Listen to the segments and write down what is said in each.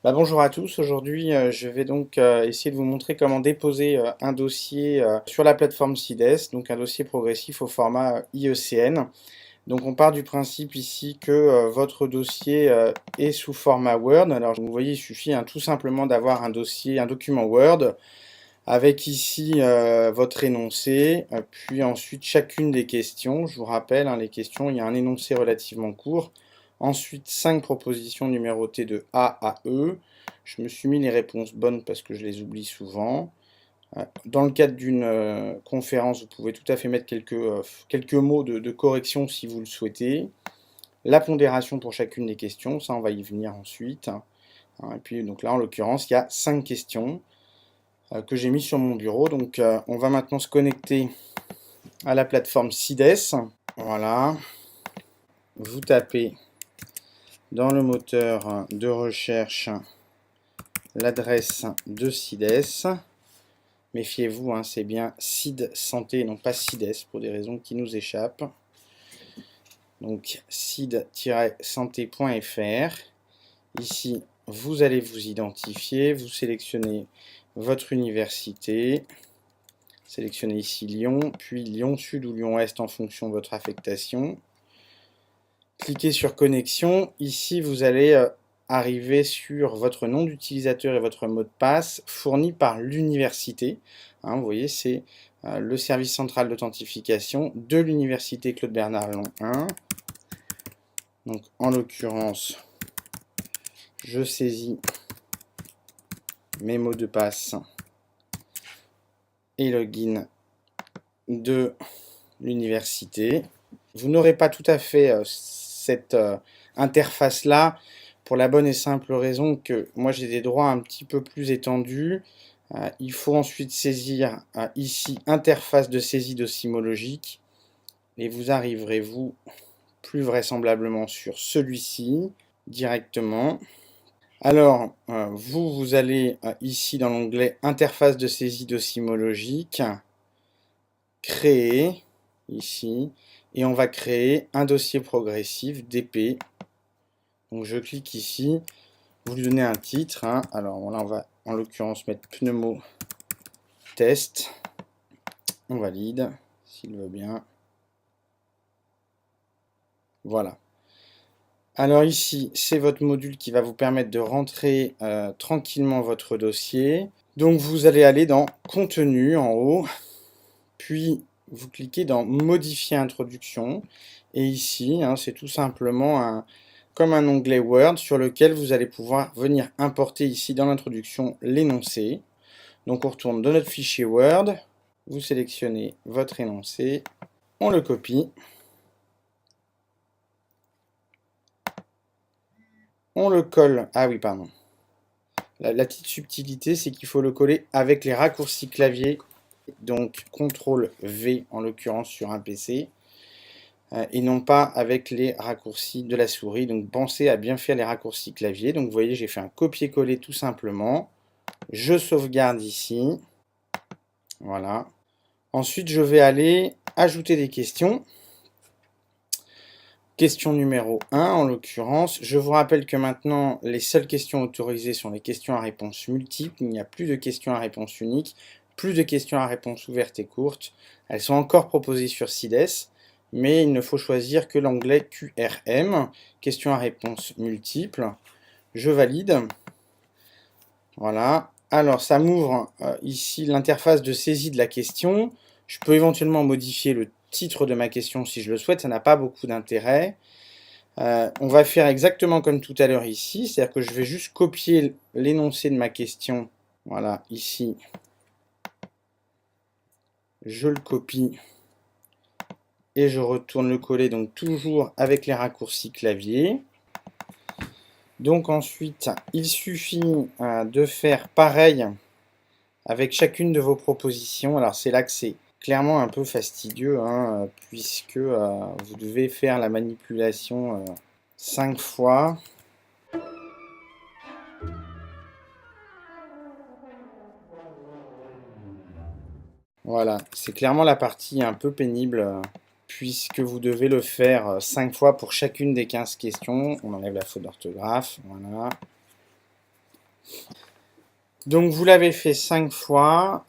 Bonjour à tous, aujourd'hui je vais donc essayer de vous montrer comment déposer un dossier sur la plateforme CIDES, donc un dossier progressif au format IECN. Donc on part du principe ici que votre dossier est sous format Word. Alors vous voyez, il suffit tout simplement d'avoir un dossier, un document Word, avec ici votre énoncé, puis ensuite chacune des questions. Je vous rappelle, les questions, il y a un énoncé relativement court. Ensuite, 5 propositions numérotées de A à E. Je me suis mis les réponses bonnes parce que je les oublie souvent. Dans le cadre d'une conférence, vous pouvez tout à fait mettre quelques mots de correction si vous le souhaitez. La pondération pour chacune des questions, ça on va y venir ensuite. Et puis donc là, en l'occurrence, il y a 5 questions que j'ai mis sur mon bureau. Donc on va maintenant se connecter à la plateforme CIDES. Voilà. Vous tapez dans le moteur de recherche l'adresse de CIDES. Méfiez-vous, c'est bien CID Santé, non pas CIDES, pour des raisons qui nous échappent. Donc cid-santé.fr. Ici, vous allez vous identifier, vous sélectionnez votre université. Sélectionnez ici Lyon, puis Lyon Sud ou Lyon Est en fonction de votre affectation. Cliquez sur connexion. Ici, vous allez arriver sur votre nom d'utilisateur et votre mot de passe fourni par l'université. Vous voyez, c'est le service central d'authentification de l'université Claude Bernard Lyon 1. Donc, en l'occurrence, je saisis mes mots de passe et login de l'université. Vous n'aurez pas tout à fait cette interface-là pour la bonne et simple raison que moi j'ai des droits un petit peu plus étendus. Il faut ensuite saisir ici interface de saisie dosimologique et vous arriverez vous plus vraisemblablement sur celui-ci directement. Alors vous allez ici dans l'onglet interface de saisie dosimologique, créer ici, et on va créer un dossier progressif DP. Donc je clique ici, vous lui donnez un titre. Alors là on va en l'occurrence mettre pneumo test. On valide s'il veut bien. Voilà. Alors ici c'est votre module qui va vous permettre de rentrer tranquillement votre dossier. Donc vous allez aller dans contenu en haut, puis vous cliquez dans modifier introduction, et ici c'est tout simplement comme un onglet Word sur lequel vous allez pouvoir venir importer ici dans l'introduction l'énoncé. Donc on retourne dans notre fichier Word, vous sélectionnez votre énoncé, on le copie, on le colle, ah oui pardon, la petite subtilité c'est qu'il faut le coller avec les raccourcis clavier, donc CTRL V en l'occurrence sur un PC, et non pas avec les raccourcis de la souris. Donc pensez à bien faire les raccourcis clavier. Donc vous voyez, j'ai fait un copier-coller tout simplement. Je sauvegarde ici. Voilà. Ensuite, je vais aller ajouter des questions. Question numéro 1 en l'occurrence. Je vous rappelle que maintenant, les seules questions autorisées sont les questions à réponse multiple. Il n'y a plus de questions à réponse unique, plus de questions à réponse ouverte et courte. Elles sont encore proposées sur CIDES, mais il ne faut choisir que l'onglet QRM, questions à réponse multiple. Je valide. Voilà. Alors, ça m'ouvre ici l'interface de saisie de la question. Je peux éventuellement modifier le titre de ma question si je le souhaite, ça n'a pas beaucoup d'intérêt. On va faire exactement comme tout à l'heure ici, c'est-à-dire que je vais juste copier l'énoncé de ma question. Voilà, ici. Je le copie et je retourne le coller, donc toujours avec les raccourcis clavier. Donc ensuite, il suffit de faire pareil avec chacune de vos propositions. Alors c'est là que c'est clairement un peu fastidieux, puisque vous devez faire la manipulation 5 fois. Voilà, c'est clairement la partie un peu pénible, puisque vous devez le faire 5 fois pour chacune des 15 questions. On enlève la faute d'orthographe, voilà. Donc vous l'avez fait 5 fois.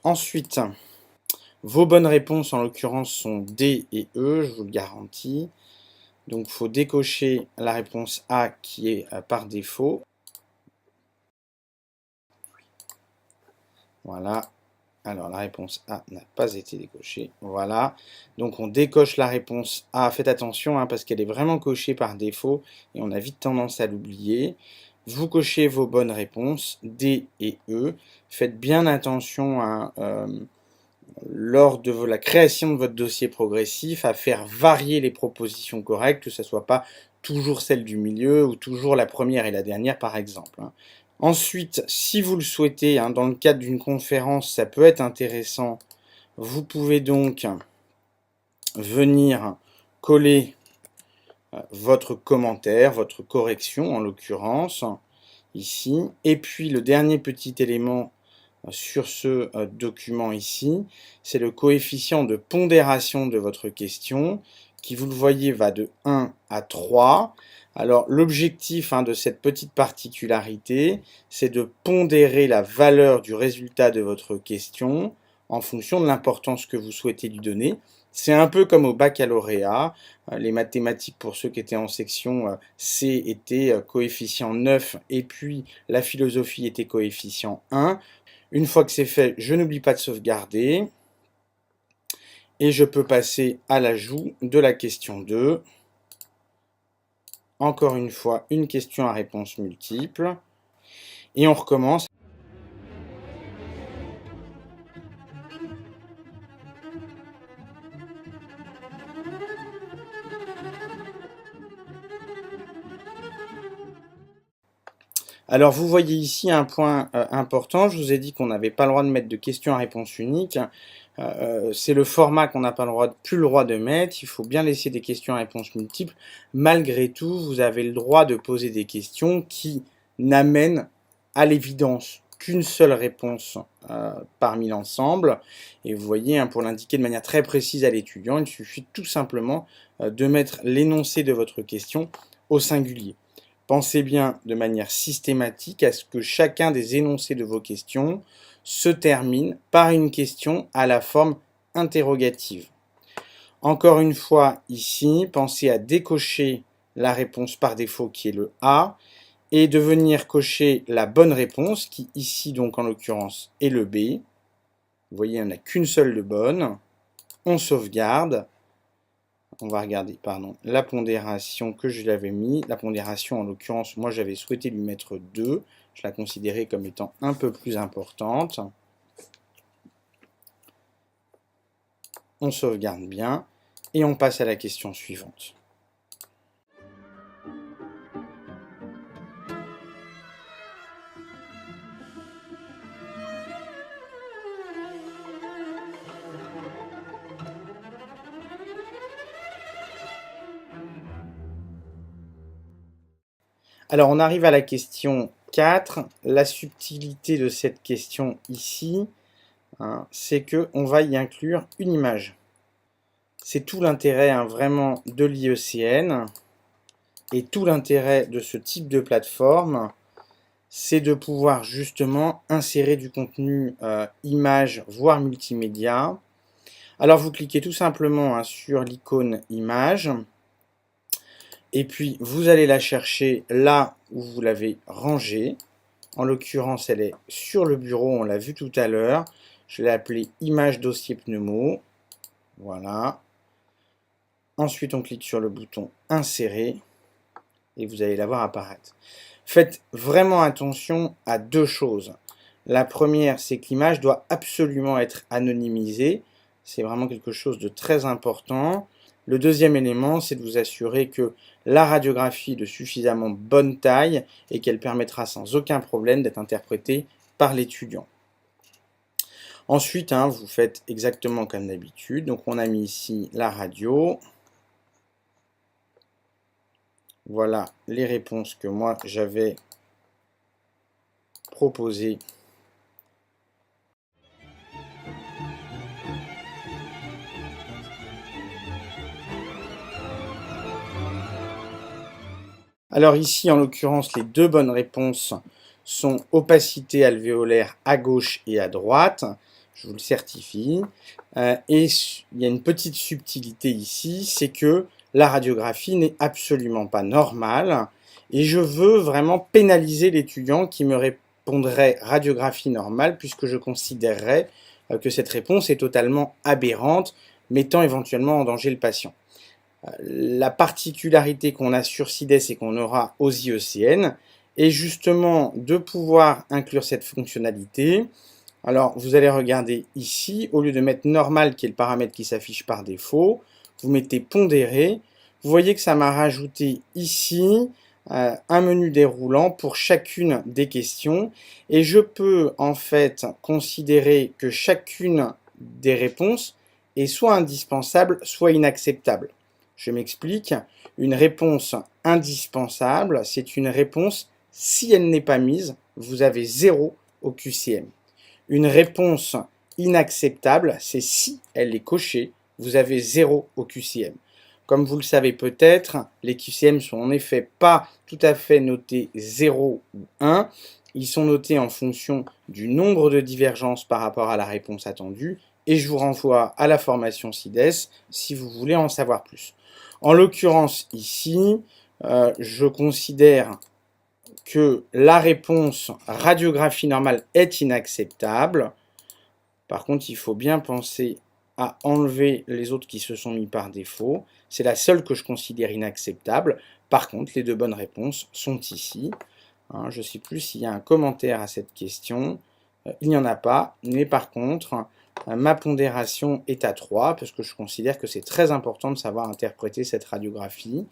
Ensuite, vos bonnes réponses en l'occurrence sont D et E, je vous le garantis. Donc il faut décocher la réponse A qui est par défaut. Voilà. Alors la réponse A n'a pas été décochée. Voilà. Donc on décoche la réponse A. Faites attention parce qu'elle est vraiment cochée par défaut et on a vite tendance à l'oublier. Vous cochez vos bonnes réponses D et E. Faites bien attention lors de la création de votre dossier progressif à faire varier les propositions correctes, que ce ne soit pas toujours celle du milieu ou toujours la première et la dernière par exemple. Ensuite, si vous le souhaitez, dans le cadre d'une conférence, ça peut être intéressant, vous pouvez donc venir coller votre commentaire, votre correction en l'occurrence, ici. Et puis le dernier petit élément sur ce document ici, c'est le coefficient de pondération de votre question, qui vous le voyez va de 1 à 3. Alors l'objectif de cette petite particularité, c'est de pondérer la valeur du résultat de votre question en fonction de l'importance que vous souhaitez lui donner. C'est un peu comme au baccalauréat. Les mathématiques, pour ceux qui étaient en section C, étaient coefficient 9 et puis la philosophie était coefficient 1. Une fois que c'est fait, je n'oublie pas de sauvegarder. Et je peux passer à l'ajout de la question 2. Encore une fois, une question à réponse multiple. Et on recommence. Alors vous voyez ici un point important, je vous ai dit qu'on n'avait pas le droit de mettre de questions à réponse unique. C'est le format qu'on n'a pas plus le droit de mettre, il faut bien laisser des questions à réponse multiples. Malgré tout, vous avez le droit de poser des questions qui n'amènent à l'évidence qu'une seule réponse parmi l'ensemble. Et vous voyez, pour l'indiquer de manière très précise à l'étudiant, il suffit tout simplement de mettre l'énoncé de votre question au singulier. Pensez bien de manière systématique à ce que chacun des énoncés de vos questions se termine par une question à la forme interrogative. Encore une fois, ici, pensez à décocher la réponse par défaut qui est le A et de venir cocher la bonne réponse qui ici, donc en l'occurrence, est le B. Vous voyez, il n'y en a qu'une seule de bonne. On sauvegarde. On va regarder, la pondération que je l'avais mis. La pondération, en l'occurrence, moi j'avais souhaité lui mettre 2. Je la considérais comme étant un peu plus importante. On sauvegarde bien et on passe à la question suivante. Alors on arrive à la question 4. La subtilité de cette question ici, c'est qu'on va y inclure une image. C'est tout l'intérêt vraiment de l'IECN et tout l'intérêt de ce type de plateforme, c'est de pouvoir justement insérer du contenu image, voire multimédia. Alors vous cliquez tout simplement sur l'icône image. Et puis, vous allez la chercher là où vous l'avez rangée. En l'occurrence, elle est sur le bureau, on l'a vu tout à l'heure. Je l'ai appelée image dossier pneumo. Voilà. Ensuite, on clique sur le bouton insérer et vous allez la voir apparaître. Faites vraiment attention à deux choses. La première, c'est que l'image doit absolument être anonymisée. C'est vraiment quelque chose de très important. Le deuxième élément, c'est de vous assurer que la radiographie est de suffisamment bonne taille et qu'elle permettra sans aucun problème d'être interprétée par l'étudiant. Ensuite, vous faites exactement comme d'habitude. Donc on a mis ici la radio. Voilà les réponses que moi j'avais proposées. Alors ici, en l'occurrence, les deux bonnes réponses sont opacité alvéolaire à gauche et à droite, je vous le certifie, et il y a une petite subtilité ici, c'est que la radiographie n'est absolument pas normale, et je veux vraiment pénaliser l'étudiant qui me répondrait radiographie normale, puisque je considérerais que cette réponse est totalement aberrante, mettant éventuellement en danger le patient. La particularité qu'on a sur CIDES et qu'on aura aux IECN est justement de pouvoir inclure cette fonctionnalité. Alors, vous allez regarder ici, au lieu de mettre normal, qui est le paramètre qui s'affiche par défaut, vous mettez pondéré. Vous voyez que ça m'a rajouté ici un menu déroulant pour chacune des questions. Et je peux en fait considérer que chacune des réponses est soit indispensable, soit inacceptable. Je m'explique. Une réponse indispensable, c'est une réponse, si elle n'est pas mise, vous avez 0 au QCM. Une réponse inacceptable, c'est si elle est cochée, vous avez 0 au QCM. Comme vous le savez peut-être, les QCM sont en effet pas tout à fait notés 0 ou 1. Ils sont notés en fonction du nombre de divergences par rapport à la réponse attendue. Et je vous renvoie à la formation CIDES si vous voulez en savoir plus. En l'occurrence ici, je considère que la réponse radiographie normale est inacceptable. Par contre, il faut bien penser à enlever les autres qui se sont mis par défaut. C'est la seule que je considère inacceptable. Par contre, les deux bonnes réponses sont ici. Je ne sais plus s'il y a un commentaire à cette question. Il n'y en a pas, mais par contre, ma pondération est à 3, parce que je considère que c'est très important de savoir interpréter cette radiographie.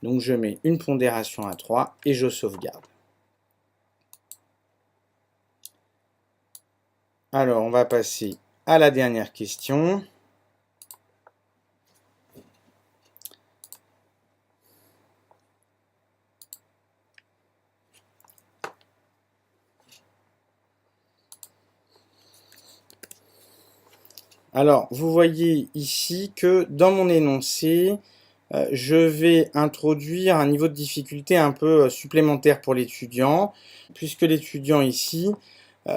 Donc je mets une pondération à 3 et je sauvegarde. Alors, on va passer à la dernière question. Alors, vous voyez ici que dans mon énoncé, je vais introduire un niveau de difficulté un peu supplémentaire pour l'étudiant, puisque l'étudiant ici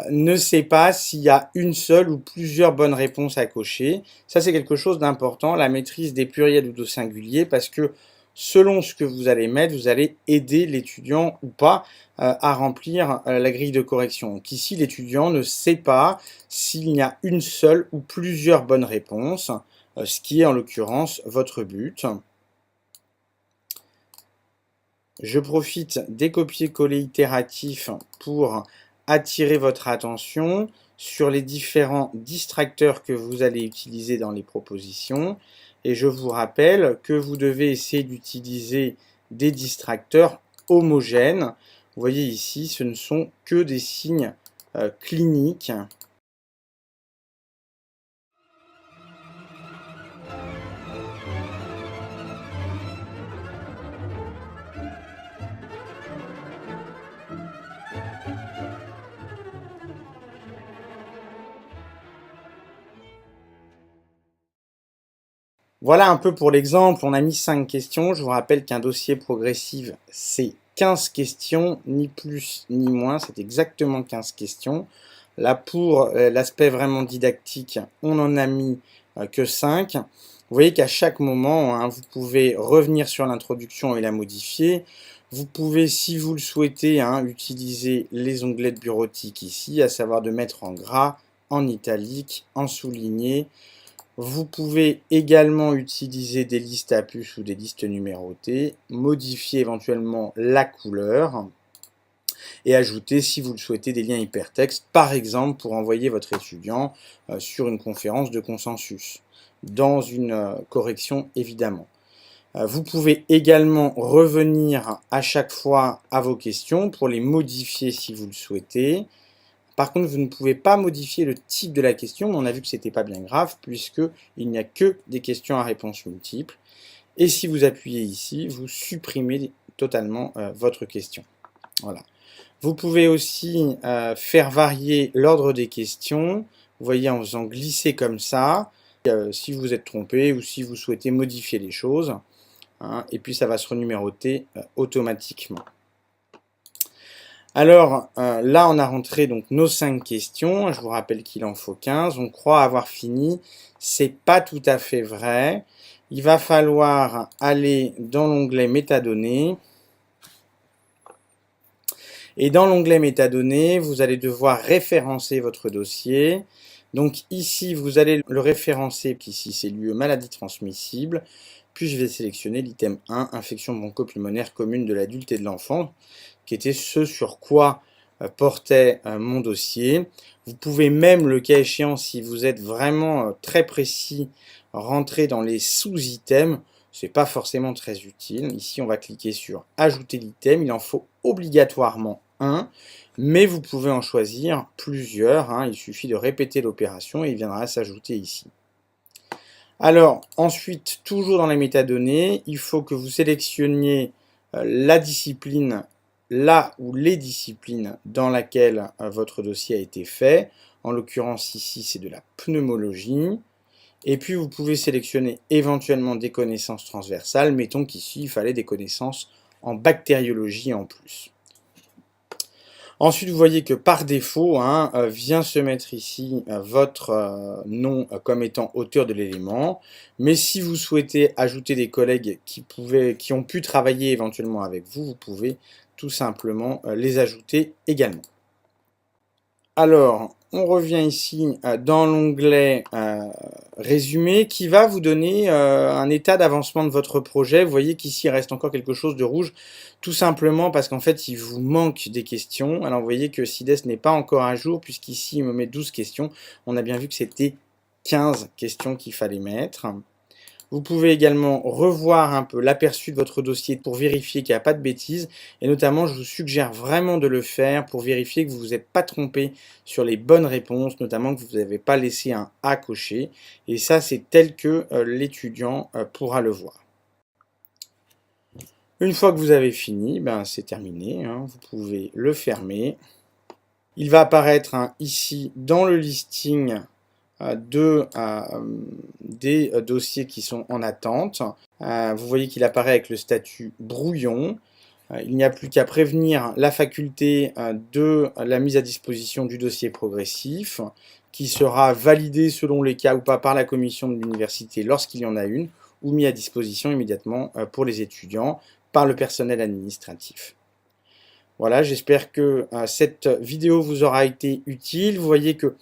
ne sait pas s'il y a une seule ou plusieurs bonnes réponses à cocher. Ça, c'est quelque chose d'important, la maîtrise des pluriels ou de singuliers, parce que selon ce que vous allez mettre, vous allez aider l'étudiant ou pas à remplir la grille de correction. Donc ici, l'étudiant ne sait pas s'il y a une seule ou plusieurs bonnes réponses, ce qui est en l'occurrence votre but. Je profite des copier-coller itératifs pour attirer votre attention sur les différents distracteurs que vous allez utiliser dans les propositions. Et je vous rappelle que vous devez essayer d'utiliser des distracteurs homogènes. Vous voyez ici, ce ne sont que des signes cliniques. Voilà un peu pour l'exemple, on a mis 5 questions. Je vous rappelle qu'un dossier progressif, c'est 15 questions, ni plus ni moins, c'est exactement 15 questions. Là, pour l'aspect vraiment didactique, on n'en a mis que 5. Vous voyez qu'à chaque moment, vous pouvez revenir sur l'introduction et la modifier. Vous pouvez, si vous le souhaitez, utiliser les onglets de bureautique ici, à savoir de mettre en gras, en italique, en souligné. Vous pouvez également utiliser des listes à puces ou des listes numérotées, modifier éventuellement la couleur et ajouter, si vous le souhaitez, des liens hypertextes, par exemple pour envoyer votre étudiant sur une conférence de consensus, dans une correction évidemment. Vous pouvez également revenir à chaque fois à vos questions pour les modifier si vous le souhaitez. Par contre, vous ne pouvez pas modifier le type de la question, mais on a vu que ce n'était pas bien grave, puisqu'il n'y a que des questions à réponse multiple. Et si vous appuyez ici, vous supprimez totalement votre question. Voilà. Vous pouvez aussi faire varier l'ordre des questions. Vous voyez, en faisant glisser comme ça, si vous êtes trompé ou si vous souhaitez modifier les choses. Et puis ça va se renuméroter automatiquement. Alors là, on a rentré donc nos 5 questions. Je vous rappelle qu'il en faut 15. On croit avoir fini. C'est pas tout à fait vrai. Il va falloir aller dans l'onglet métadonnées. Et dans l'onglet métadonnées, vous allez devoir référencer votre dossier. Donc ici, vous allez le référencer, ici c'est l'UE maladie transmissible. Puis je vais sélectionner l'item 1, infection bronchopulmonaire commune de l'adulte et de l'enfant, qui était ce sur quoi portait mon dossier. Vous pouvez même, le cas échéant, si vous êtes vraiment très précis, rentrer dans les sous-items. Ce n'est pas forcément très utile. Ici, on va cliquer sur ajouter l'item. Il en faut obligatoirement un, mais vous pouvez en choisir plusieurs. Il suffit de répéter l'opération et il viendra s'ajouter ici. Alors, ensuite, toujours dans les métadonnées, il faut que vous sélectionniez la discipline, là ou les disciplines dans laquelle votre dossier a été fait. En l'occurrence, ici, c'est de la pneumologie. Et puis, vous pouvez sélectionner éventuellement des connaissances transversales. Mettons qu'ici, il fallait des connaissances en bactériologie en plus. Ensuite, vous voyez que par défaut, vient se mettre ici votre nom comme étant auteur de l'élément. Mais si vous souhaitez ajouter des collègues qui ont pu travailler éventuellement avec vous, vous pouvez tout simplement les ajouter également. Alors, on revient ici dans l'onglet résumé qui va vous donner un état d'avancement de votre projet. Vous voyez qu'ici il reste encore quelque chose de rouge, tout simplement parce qu'en fait il vous manque des questions. Alors vous voyez que SIDES n'est pas encore à jour puisqu'ici il me met 12 questions. On a bien vu que c'était 15 questions qu'il fallait mettre. Vous pouvez également revoir un peu l'aperçu de votre dossier pour vérifier qu'il n'y a pas de bêtises. Et notamment, je vous suggère vraiment de le faire pour vérifier que vous ne vous êtes pas trompé sur les bonnes réponses, notamment que vous n'avez pas laissé un A coché. Et ça, c'est tel que l'étudiant pourra le voir. Une fois que vous avez fini, c'est terminé. Vous pouvez le fermer. Il va apparaître ici dans le listing des dossiers qui sont en attente. Vous voyez qu'il apparaît avec le statut brouillon. Il n'y a plus qu'à prévenir la faculté de la mise à disposition du dossier progressif, qui sera validé selon les cas ou pas par la commission de l'université lorsqu'il y en a une, ou mis à disposition immédiatement pour les étudiants par le personnel administratif. Voilà, j'espère que cette vidéo vous aura été utile. Vous voyez que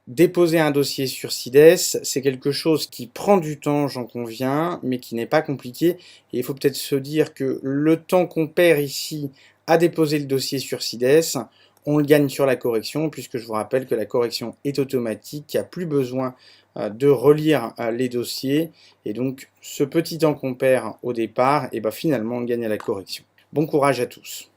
déposer un dossier sur SIDES, c'est quelque chose qui prend du temps, j'en conviens, mais qui n'est pas compliqué. Et il faut peut-être se dire que le temps qu'on perd ici à déposer le dossier sur SIDES, on le gagne sur la correction, puisque je vous rappelle que la correction est automatique, qu'il n'y a plus besoin de relire les dossiers. Et donc, ce petit temps qu'on perd au départ, finalement, on le gagne à la correction. Bon courage à tous.